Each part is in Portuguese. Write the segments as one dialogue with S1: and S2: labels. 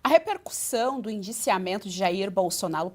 S1: A repercussão do indiciamento de Jair Bolsonaro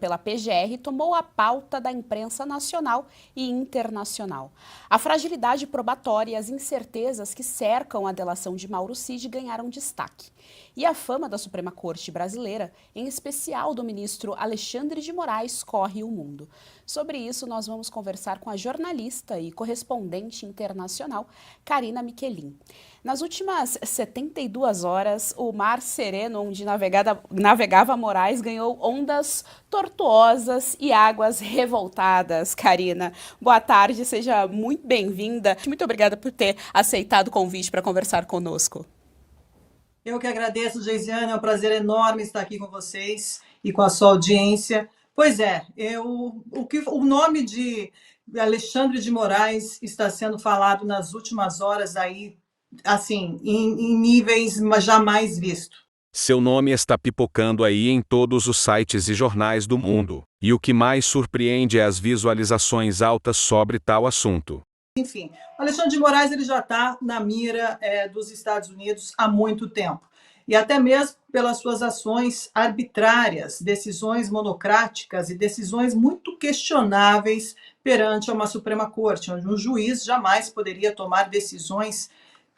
S1: pela PGR tomou a pauta da imprensa nacional e internacional. A fragilidade probatória e as incertezas que cercam a delação de Mauro Cid ganharam destaque. E a fama da Suprema Corte brasileira, em especial do ministro Alexandre de Moraes, corre o mundo. Sobre isso, nós vamos conversar com a jornalista e correspondente internacional, Karina Michelin. Nas últimas 72 horas, o mar sereno onde navegava Moraes ganhou ondas tortuosas e águas revoltadas. Karina, boa tarde, seja muito bem-vinda. Muito obrigada por ter aceitado o convite para conversar conosco.
S2: Eu que agradeço, Geisiane, é um prazer enorme estar aqui com vocês e com a sua audiência. Pois é, o nome de Alexandre de Moraes está sendo falado nas últimas horas aí, assim, em níveis jamais vistos.
S3: Seu nome está pipocando aí em todos os sites e jornais do mundo, e o que mais surpreende é as visualizações altas sobre tal assunto.
S2: Enfim, o Alexandre de Moraes ele já está na mira dos Estados Unidos há muito tempo. E até mesmo pelas suas ações arbitrárias, decisões monocráticas e decisões muito questionáveis perante uma Suprema Corte, onde um juiz jamais poderia tomar decisões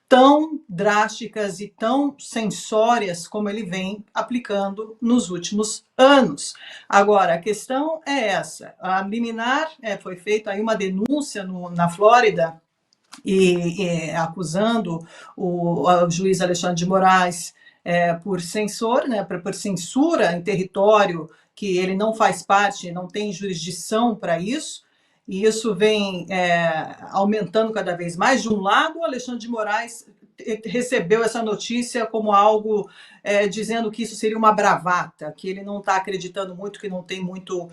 S2: tão drásticas e tão censórias como ele vem aplicando nos últimos anos. Agora, a questão é essa. A liminar foi feita aí uma denúncia na Flórida acusando o juiz Alexandre de Moraes por censor, né, por censura em território que ele não faz parte, não tem jurisdição para isso. E isso vem aumentando cada vez mais. De um lado, o Alexandre de Moraes recebeu essa notícia como algo dizendo que isso seria uma bravata, que ele não está acreditando muito, que não tem muito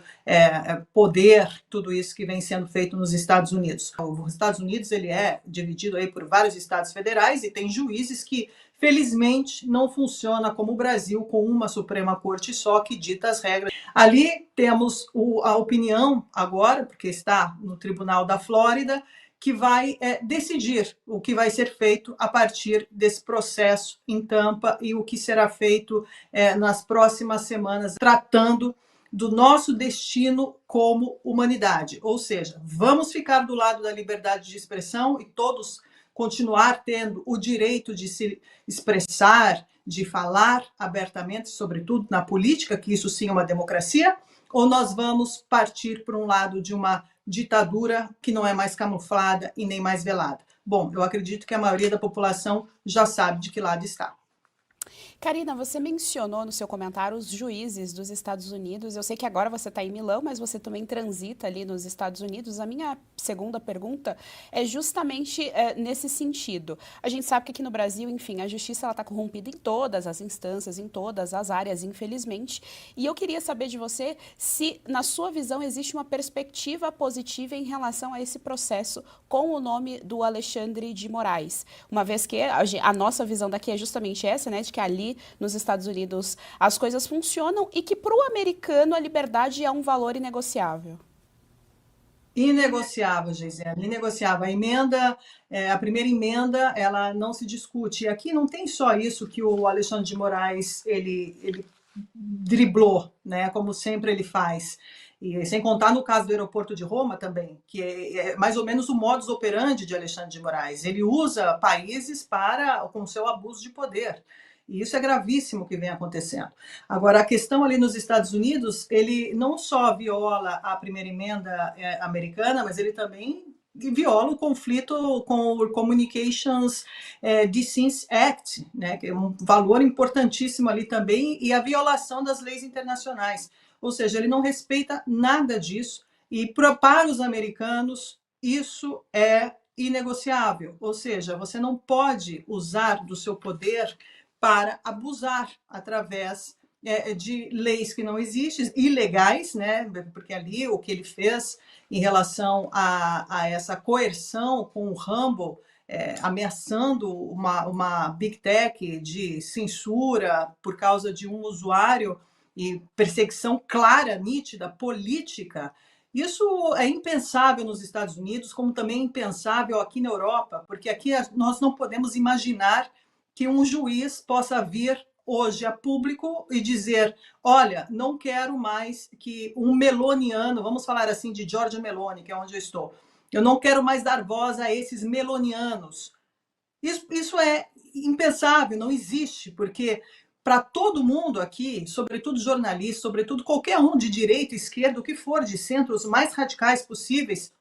S2: poder, tudo isso que vem sendo feito nos Estados Unidos. Os Estados Unidos ele é dividido aí por vários estados federais e tem juízes que, felizmente, não funciona como o Brasil, com uma Suprema Corte só que dita as regras. Ali temos a opinião agora, porque está no Tribunal da Flórida, que vai decidir o que vai ser feito a partir desse processo em Tampa e o que será feito nas próximas semanas, tratando do nosso destino como humanidade. Ou seja, vamos ficar do lado da liberdade de expressão e todos continuar tendo o direito de se expressar, de falar abertamente, sobretudo na política, que isso sim é uma democracia, ou nós vamos partir para um lado de uma ditadura que não é mais camuflada e nem mais velada? Bom, eu acredito que a maioria da população já sabe de que lado está.
S1: Karina, você mencionou no seu comentário os juízes dos Estados Unidos. Eu sei que agora você está em Milão, mas você também transita ali nos Estados Unidos. A minha segunda pergunta é justamente nesse sentido. A gente sabe que aqui no Brasil, enfim, a justiça está corrompida em todas as instâncias, em todas as áreas, infelizmente. E eu queria saber de você se, na sua visão, existe uma perspectiva positiva em relação a esse processo com o nome do Alexandre de Moraes. Uma vez que a nossa visão daqui é justamente essa, né, de que ali nos Estados Unidos as coisas funcionam e que para o americano a liberdade é um valor inegociável.
S2: Inegociável, Gisele, inegociável. A primeira emenda, ela não se discute. E aqui não tem só isso que o Alexandre de Moraes ele driblou, né, como sempre ele faz. E sem contar no caso do aeroporto de Roma também, que é mais ou menos o modus operandi de Alexandre de Moraes. Ele usa países com seu abuso de poder. E isso é gravíssimo que vem acontecendo. Agora, a questão ali nos Estados Unidos, ele não só viola a primeira emenda americana, mas ele também viola o conflito com o Communications Decency Act, né, que é um valor importantíssimo ali também, e a violação das leis internacionais. Ou seja, ele não respeita nada disso, e para os americanos isso é inegociável. Ou seja, você não pode usar do seu poder para abusar através de leis que não existem, ilegais, né? Porque ali o que ele fez em relação a essa coerção com o Rumble, ameaçando uma Big Tech de censura por causa de um usuário e perseguição clara, nítida, política. Isso é impensável nos Estados Unidos, como também impensável aqui na Europa, porque aqui nós não podemos imaginar que um juiz possa vir hoje a público e dizer, olha, não quero mais que um meloniano, vamos falar assim de Giorgia Meloni, que é onde eu estou, eu não quero mais dar voz a esses melonianos. Isso é impensável, não existe, porque para todo mundo aqui, sobretudo jornalistas, sobretudo qualquer um de direita, esquerda, o que for, de centro, os mais radicais possíveis,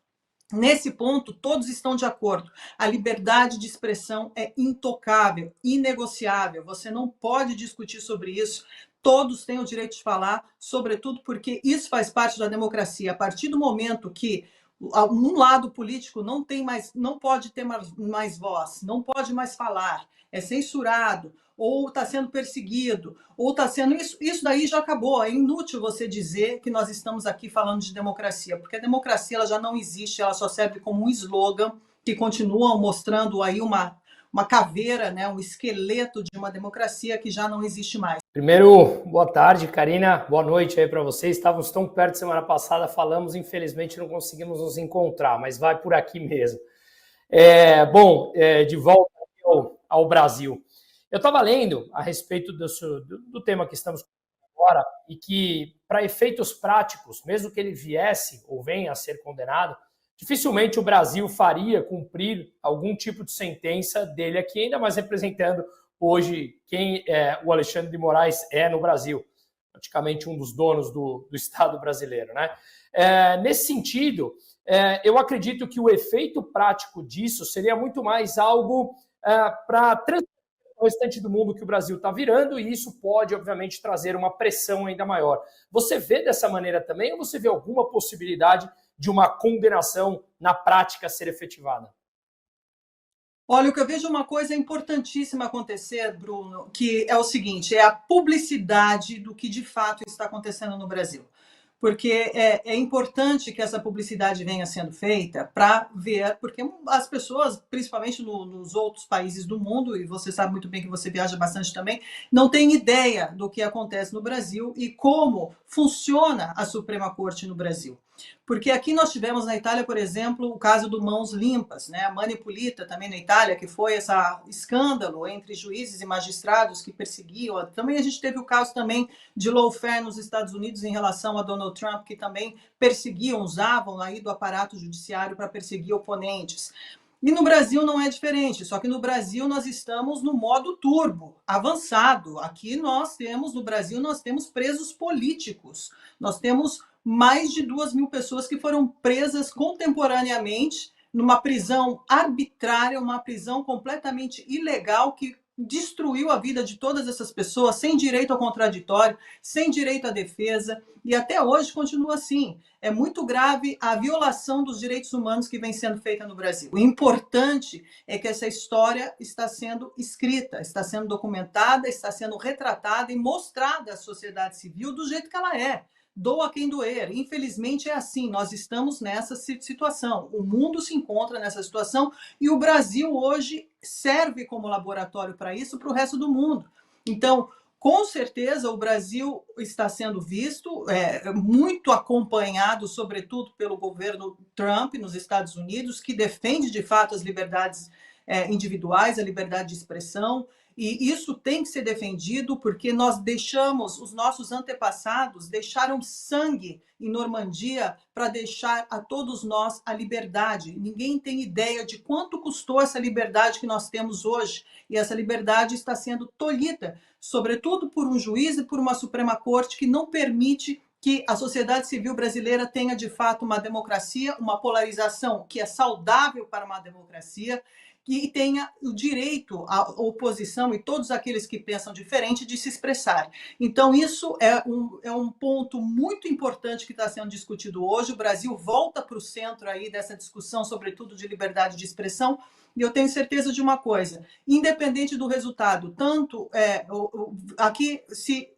S2: nesse ponto, todos estão de acordo. A liberdade de expressão é intocável, inegociável. Você não pode discutir sobre isso. Todos têm o direito de falar, sobretudo porque isso faz parte da democracia. A partir do momento que um lado político não pode ter mais voz, não pode mais falar, é censurado, ou está sendo perseguido, ou está sendo. Isso daí já acabou. É inútil você dizer que nós estamos aqui falando de democracia, porque a democracia ela já não existe, ela só serve como um slogan que continua mostrando aí uma caveira, né, um esqueleto de uma democracia que já não existe mais.
S4: Primeiro, boa tarde, Karina. Boa noite aí para vocês. Estávamos tão perto semana passada, falamos, infelizmente não conseguimos nos encontrar, mas vai por aqui mesmo. De volta ao Brasil. Eu estava lendo a respeito do tema que estamos agora e que, para efeitos práticos, mesmo que ele viesse ou venha a ser condenado, dificilmente o Brasil faria cumprir algum tipo de sentença dele aqui, ainda mais representando hoje quem o Alexandre de Moraes é no Brasil, praticamente um dos donos do Estado brasileiro, né? Nesse sentido, eu acredito que o efeito prático disso seria muito mais algo para transformar o restante do mundo que o Brasil está virando, e isso pode, obviamente, trazer uma pressão ainda maior. Você vê dessa maneira também, ou você vê alguma possibilidade de uma condenação na prática ser efetivada?
S2: Olha, o que eu vejo uma coisa importantíssima acontecer, Bruno, que é o seguinte, é a publicidade do que de fato está acontecendo no Brasil. Porque é importante que essa publicidade venha sendo feita para ver, porque as pessoas, principalmente nos outros países do mundo, e você sabe muito bem que você viaja bastante também, não têm ideia do que acontece no Brasil e como funciona a Suprema Corte no Brasil. Porque aqui nós tivemos na Itália, por exemplo, o caso do Mãos Limpas, né? A Mani Pulita, também na Itália, que foi esse escândalo entre juízes e magistrados que perseguiam. Também a gente teve o caso também de lawfare nos Estados Unidos em relação a Donald Trump, que também perseguiam, usavam aí do aparato judiciário para perseguir oponentes. E no Brasil não é diferente, só que no Brasil nós estamos no modo turbo, avançado. Aqui no Brasil, nós temos presos políticos, nós temos mais de 2.000 pessoas que foram presas contemporaneamente numa prisão arbitrária, uma prisão completamente ilegal que destruiu a vida de todas essas pessoas, sem direito ao contraditório, sem direito à defesa, e até hoje continua assim. É muito grave a violação dos direitos humanos que vem sendo feita no Brasil. O importante é que essa história está sendo escrita, está sendo documentada, está sendo retratada e mostrada à sociedade civil do jeito que ela é. Doa quem doer. Infelizmente é assim, nós estamos nessa situação. O mundo se encontra nessa situação e o Brasil hoje serve como laboratório para isso para o resto do mundo. Então, com certeza, o Brasil está sendo visto, muito acompanhado, sobretudo pelo governo Trump nos Estados Unidos, que defende de fato as liberdades individuais, a liberdade de expressão. E isso tem que ser defendido porque os nossos antepassados deixaram sangue em Normandia para deixar a todos nós a liberdade. Ninguém tem ideia de quanto custou essa liberdade que nós temos hoje. E essa liberdade está sendo tolhida, sobretudo por um juiz e por uma Suprema Corte que não permite que a sociedade civil brasileira tenha de fato uma democracia, uma polarização que é saudável para uma democracia, que tenha o direito à oposição e todos aqueles que pensam diferente de se expressar. Então, isso é um ponto muito importante que está sendo discutido hoje. O Brasil volta para o centro aí dessa discussão, sobretudo de liberdade de expressão, e eu tenho certeza de uma coisa, independente do resultado, tanto aqui, se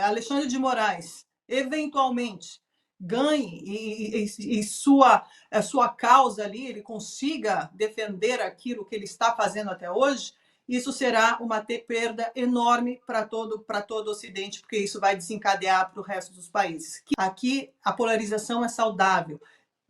S2: Alexandre de Moraes, eventualmente, ganhe e sua causa ali, ele consiga defender aquilo que ele está fazendo até hoje, isso será uma perda enorme para todo o Ocidente, porque isso vai desencadear para o resto dos países. Aqui a polarização é saudável.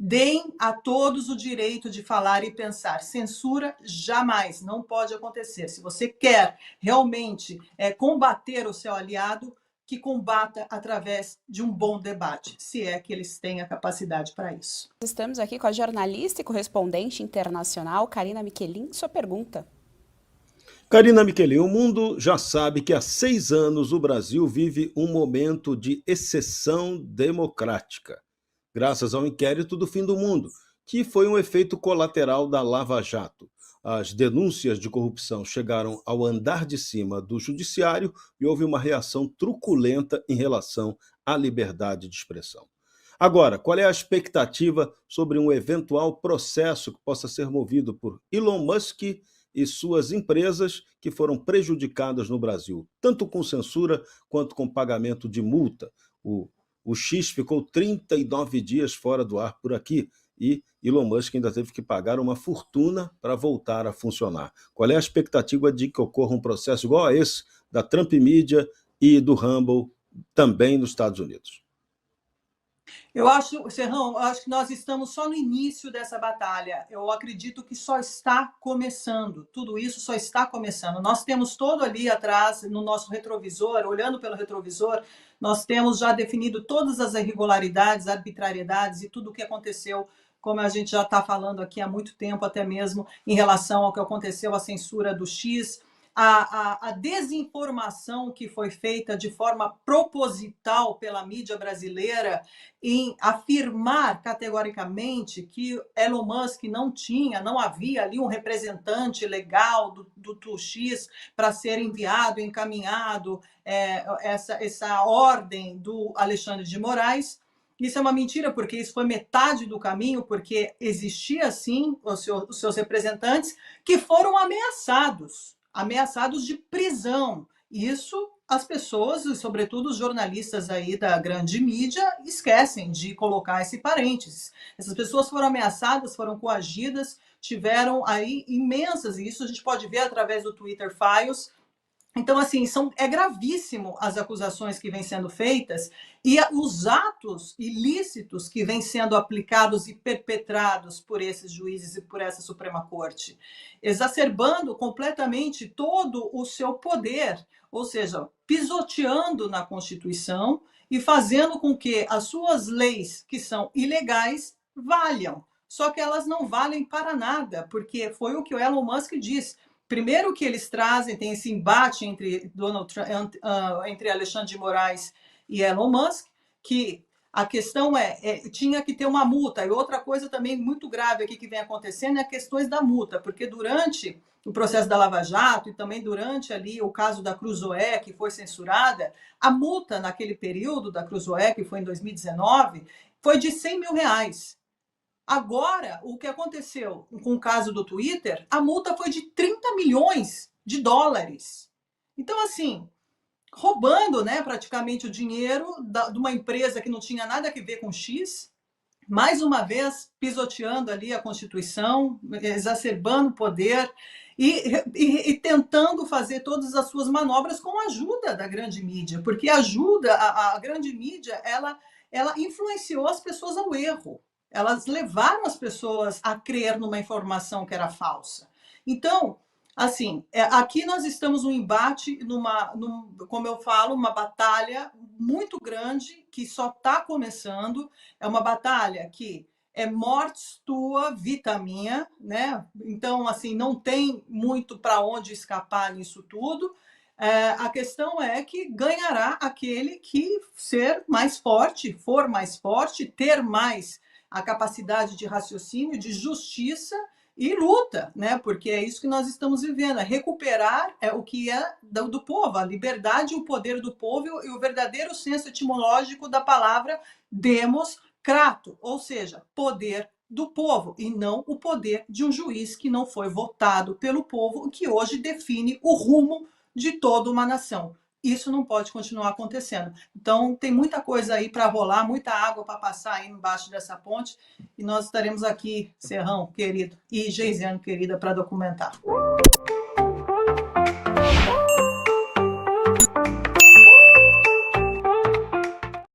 S2: Deem a todos o direito de falar e pensar. Censura jamais, não pode acontecer. Se você quer realmente combater o seu aliado, que combata através de um bom debate, se é que eles têm a capacidade para isso.
S1: Estamos aqui com a jornalista e correspondente internacional, Karina Michelin. Sua pergunta.
S5: Karina Michelin, o mundo já sabe que há 6 anos o Brasil vive um momento de exceção democrática, graças ao inquérito do fim do mundo, que foi um efeito colateral da Lava Jato. As denúncias de corrupção chegaram ao andar de cima do judiciário e houve uma reação truculenta em relação à liberdade de expressão. Agora, qual é a expectativa sobre um eventual processo que possa ser movido por Elon Musk e suas empresas que foram prejudicadas no Brasil, tanto com censura quanto com pagamento de multa? O X ficou 39 dias fora do ar por aqui e Elon Musk ainda teve que pagar uma fortuna para voltar a funcionar. Qual é a expectativa de que ocorra um processo igual a esse da Trump Media e do Rumble também nos Estados Unidos?
S2: Eu acho, Serrão, eu acho que nós estamos só no início dessa batalha. Eu acredito que só está começando. Tudo isso só está começando. Nós temos todo ali atrás, no nosso retrovisor, olhando pelo retrovisor, nós temos já definido todas as irregularidades, arbitrariedades e tudo o que aconteceu, como a gente já está falando aqui há muito tempo, até mesmo em relação ao que aconteceu, a censura do X, a desinformação que foi feita de forma proposital pela mídia brasileira em afirmar categoricamente que Elon Musk não havia ali um representante legal do X para ser enviado, encaminhado, essa ordem do Alexandre de Moraes. Isso é uma mentira, porque isso foi metade do caminho, porque existia, sim, os seus representantes que foram ameaçados de prisão. Isso as pessoas, e sobretudo os jornalistas aí da grande mídia, esquecem de colocar esse parênteses. Essas pessoas foram ameaçadas, foram coagidas, tiveram aí imensas, e isso a gente pode ver através do Twitter Files. Então, assim, é gravíssimo as acusações que vêm sendo feitas e os atos ilícitos que vêm sendo aplicados e perpetrados por esses juízes e por essa Suprema Corte, exacerbando completamente todo o seu poder, ou seja, pisoteando na Constituição e fazendo com que as suas leis, que são ilegais, valham. Só que elas não valem para nada, porque foi o que o Elon Musk disse. Primeiro que eles trazem, tem esse embate entre entre Alexandre de Moraes e Elon Musk, que a questão tinha que ter uma multa. E outra coisa também muito grave aqui que vem acontecendo é questões da multa, porque durante o processo da Lava Jato e também durante ali o caso da Cruzoé, que foi censurada, a multa naquele período da Cruzoé, que foi em 2019, foi de R$100 mil. Agora, o que aconteceu com o caso do Twitter, a multa foi de 30 milhões de dólares. Então, assim, roubando, né, praticamente o dinheiro de uma empresa que não tinha nada a ver com X, mais uma vez pisoteando ali a Constituição, exacerbando o poder e tentando fazer todas as suas manobras com a ajuda da grande mídia, porque a grande mídia, ela influenciou as pessoas ao erro. Elas levaram as pessoas a crer numa informação que era falsa. Então, assim, aqui nós estamos num embate, como eu falo, uma batalha muito grande que só está começando. É uma batalha que é morte tua, vita minha, né? Então, assim, não tem muito para onde escapar nisso tudo. A questão é que ganhará aquele que for mais forte, ter mais a capacidade de raciocínio, de justiça e luta, né? Porque é isso que nós estamos vivendo, é recuperar o que é do povo, a liberdade e o poder do povo e o verdadeiro senso etimológico da palavra demos crato, ou seja, poder do povo, e não o poder de um juiz que não foi votado pelo povo, que hoje define o rumo de toda uma nação. Isso não pode continuar acontecendo. Então, tem muita coisa aí para rolar, muita água para passar aí embaixo dessa ponte, e nós estaremos aqui, Serrão, querido, e Geisiane, querida, para documentar.